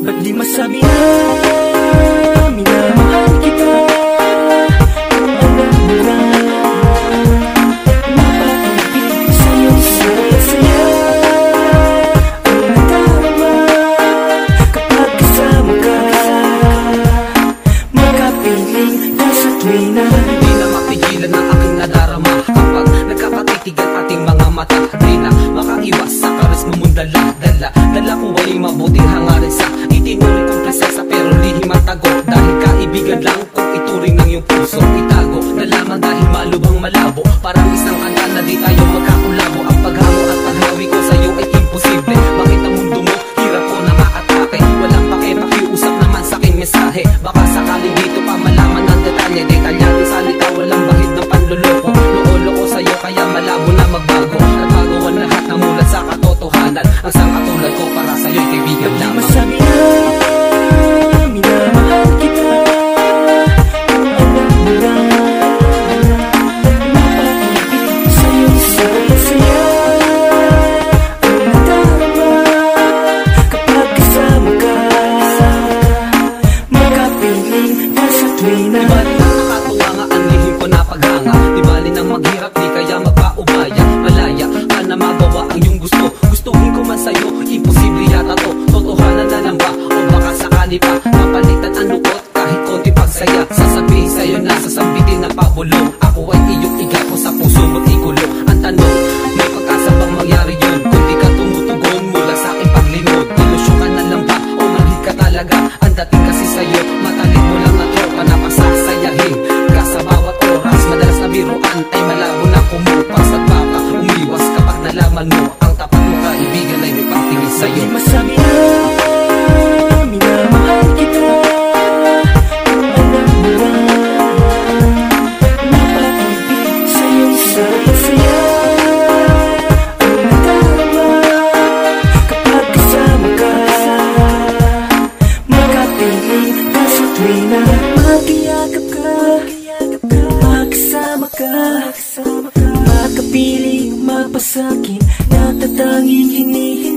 Ba't di masabi na minamahal kita? Kung alam mo na mapapagpig sa'yo saya-saya ang nadarama kapag kasama ka. Makapiling nasa tuwina, di na mapigilan ang aking nadarama kapag nagkakatitigan ating mga mata. Di na makaiwas sa karisma mong dala-dala. Dala ko ay mabuting hangarin sa itinuring kong presensya, pero lihim at tago. Dahil kaibigan lang kung ituring ng iyong puso itago na lamang dahil malubhang malabo. Parang isang kanta na di tayo magkakulabo. Ang paghamo at paghawi ko sa'yo ay imposible. Bakit ang mundo mo hirap ko na maatake? Walang pakiusap naman sa'king mensahe. Baka sakaling dito pa malaman ng detalye. Detalyadong salita, walang bahid ng panluloko. Loko-loko sa'yo kaya malabo na magbago. Nagbago ang lahat na mulat sa katotohanan. Ang sang katulad ko para sa'yo'y kaibigan lamang. masabi na minamahal kita. Kung alam mo na mapapagpig sa'yo saya-saya ang nadarama kapag kasama ka. Makapiling nasa tuwina, Di bali na nakatuwa nga ang lihim ko na paghanga. Di bali na maghirap, di kaya magpaubaya. Malaya ka na magawa ang iyong gusto. Gustuhin ko man sa'yo, imposible yata to. Totohanan na lang ba? O baka sakali pa mapalitan ang lukot kahit konti pagsaya. Sasabihin sa'yo na sasambitin ng pabulong. Ako ay iyong igapo sa puso mo't ikulong. Ang tanong, may pag-asa bang mangyari yun? Kung di ka tumutugon mula sa aking paglinod, ilusyon ka na lang ba o manhid ka talaga? Ang dating kasi sa'yo, matalit mo lang na tropa na pasasayahin ka sa bawat oras. Madalas na biruan ay malabo na kumupas at baka umiwas kapag nalaman mo ang tapat mo kaibigan ay may pagtingin sa'yo. di masabi na minamahal kita. Kung alam mo na mapapagpig sa'yo saya-saya ang nadarama kapag kasama ka. Makapiling nasa tuwina, magiyakap ka, makasama ka. Makapiling magpasakin na tatanging hinihingi